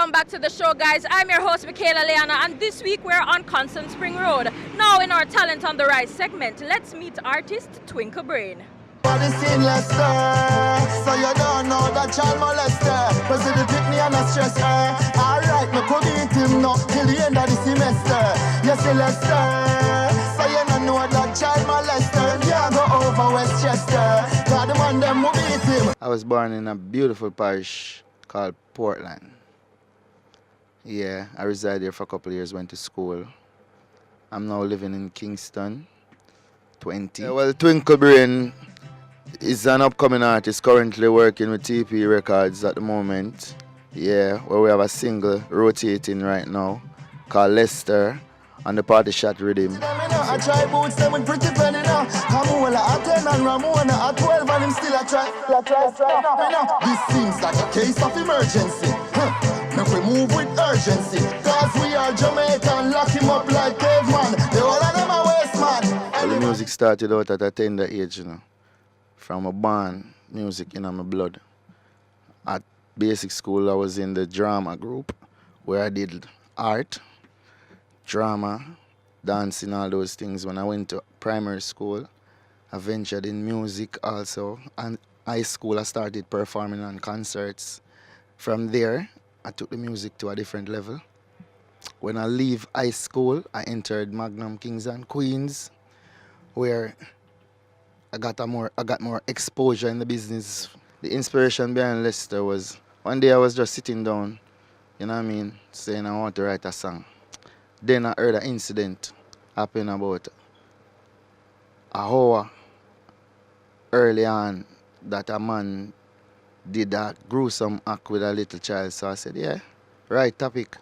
welcome back to the show, guys. I'm your host, Michaela Leeanna, and this week we're on Constant Spring Road. Now in our Talent on the Rise segment, let's meet artist Twinkle Brain. Body scene Lester, so you don't know that child molester. Cause if you pick me and I stress her, alright, me could beat him now till the end of the semester. Yes, Lester, so you don't know that child molester. Yeah, go over Westchester, cause the man them will beat him. I was born in a beautiful parish called Portland. Yeah, I resided there for a couple of years, went to school. I'm now living in Kingston, 20. Yeah, well, Twinkle Brain is an upcoming artist currently working with TP Records at the moment. Yeah, where we have a single rotating right now called Lester on the Party Shot Rhythm. I try boots them with pretty penny now. Kamuela at 10 and Ramona at 12 and him still a try. This seems like a case of emergency. Now we move with urgency. Cause we are Jamaican, lock him up like caveman. The whole of them are waste man. Well, the music started out at a tender age, you know. From a born music in my blood. At basic school, I was in the drama group where I did art, drama, dancing, all those things. When I went to primary school, I ventured in music also. And high school, I started performing on concerts. From there, I took the music to a different level. When I leave high school, I entered Magnum Kings and Queens, where I got more exposure in the business. The inspiration behind Lester was, one day I was just sitting down, you know what I mean, saying I want to write a song. Then I heard an incident happen about an hour early on that a man did a gruesome act with a little child. So I said, yeah, right topic.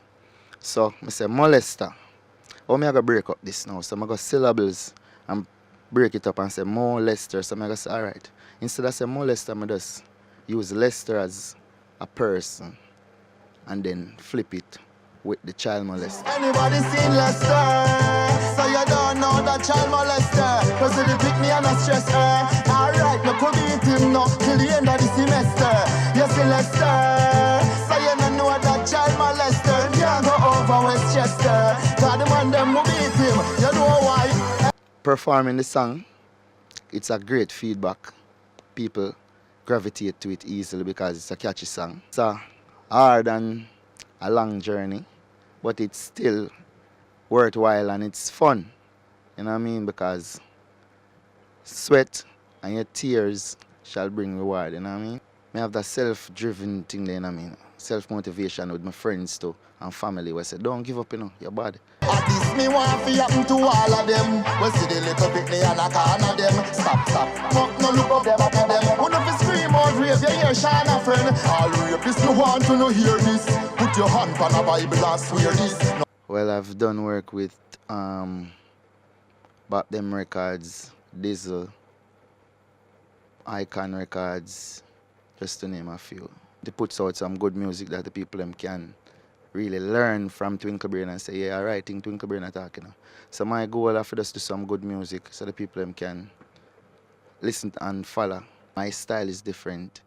So I said, molester. How am I going to break up this now? So I'm going to syllables and break it up and say molester. So I'm going to say, all right. Instead of saying molester, I just use Lester as a person and then flip it with the child molester. Anybody seen Lester? So you don't know that child molester. Cause if you pick me and I stress her, alright, me could beat him now till the end of the semester. Yes, Lester. So you don't know that child molester. Yeah, go over Westchester. Cause the man them will beat him. You know why? Performing the song, it's a great feedback. People gravitate to it easily because it's a catchy song. It's a hard and a long journey, but it's still worthwhile and it's fun. You know what I mean? Because sweat and your tears shall bring reward, you know what I mean? I have that self-driven thing there, you know what I mean? Self-motivation with my friends too and family where I say, don't give up, you know, your body. At this me want to happen to all of them. We see the little picnic and a corner them. Stop. Fuck no look up them at them. Who know fi scream out rape, you hear Shana friend. All rapists no want to no hear this. Put your hand on a Bible and swear this. No. Well, I've done work with Bop Them Records, Diesel, Icon Records, just to name a few. They put out some good music that the people them can really learn from Twinkle Brain and say, yeah, all right, think Twinkle Brain attack, you know. So my goal is for us to do some good music so the people them can listen and follow. My style is different,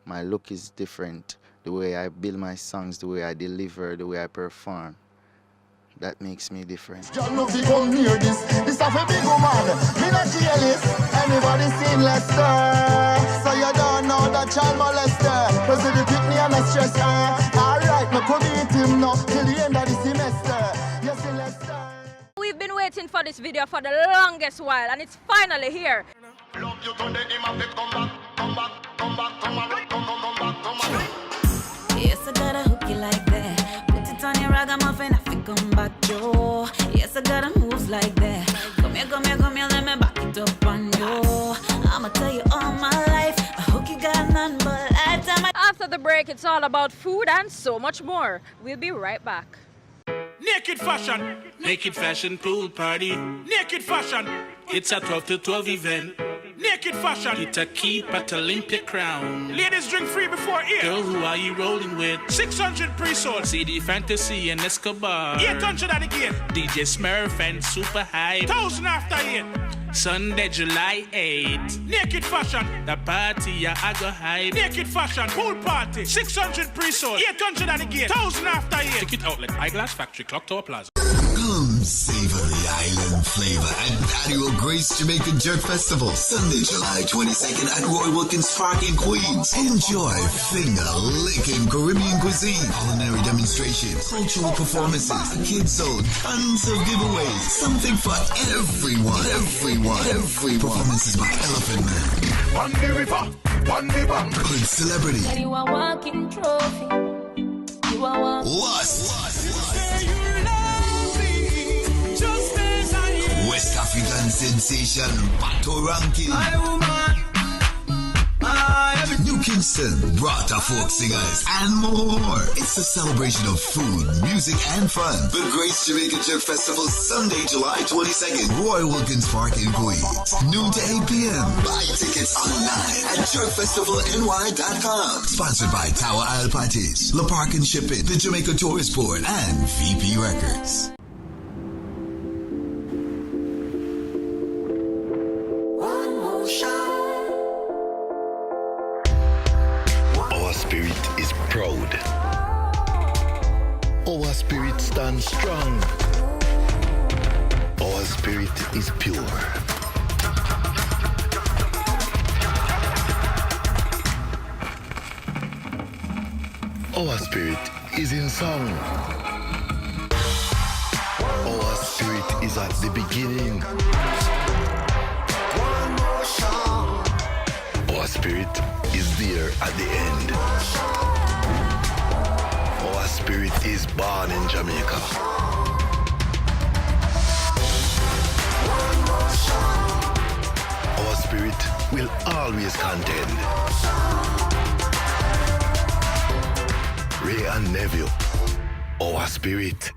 my look is different, the way I build my songs, the way I deliver, the way I perform. That makes me different. Y'all know if you come near this have a big woman. Me not jealous. Anybody seen Lester? So you don't know that child molester. Cause if you pick me and I stress her, alright, me could beat him now till the end of the semester. Yes, Lester. We've been waiting for this video for the longest while, and it's finally here. Love you to the come back. Yes, I gotta hook you like that. Put it on your ragamuffin, Haffie Come Back, yo. Yes, I gotta moves like that. Come here, let me back it up on you. I'ma tell you all my life, I hook you got none but lifetime. After the break, it's all about food and so much more. We'll be right back. Naked fashion pool party. Naked fashion, it's a 12 to 12 event. Naked fashion, it's a keep at Olympia crown. Ladies drink free before 8. Girl, who are you rolling with? 600 pre-sold. CD Fantasy and Escobar. 800 at the gate. DJ Smurf and Super High. 1000 after 8. Sunday, July 8th. Naked Fashion. The party, I go hype. Naked Fashion, pool party. 600 pre-sold, 800 at the gate, 1,000 after 8. Ticket outlet, Eyeglass Factory, Clock Tower Plaza. Come savor the island flavor at Patio Grace Jamaican Jerk Festival, Sunday, July 22nd at Roy Wilkins Park in Queens. Enjoy finger-licking Caribbean cuisine, culinary demonstrations, cultural performances, kids zone, tons of giveaways, something for everyone. Performances by Elephant Man, On the river, on the bank. Good Celebrity, You are walking trophy. You are walking. Lust, West African sensation, Pato Ranking, New Kingston, Brata folk singers, and more. It's a celebration of food, music, and fun. The Grace Jamaican Jerk Festival, Sunday, July 22nd, Roy Wilkins Park in Queens. Noon to 8 p.m. Buy tickets online at jerkfestivalny.com. Sponsored by Tower Isle Parties, La Park and Shipping, the Jamaica Tourist Board, and VP Records. Our spirit is proud. Our spirit stands strong. Our spirit is pure. Our spirit is in song. Our spirit is at the beginning. Our spirit is there at the end. Our spirit is born in Jamaica. Our spirit will always contend. Ray and Neville, our spirit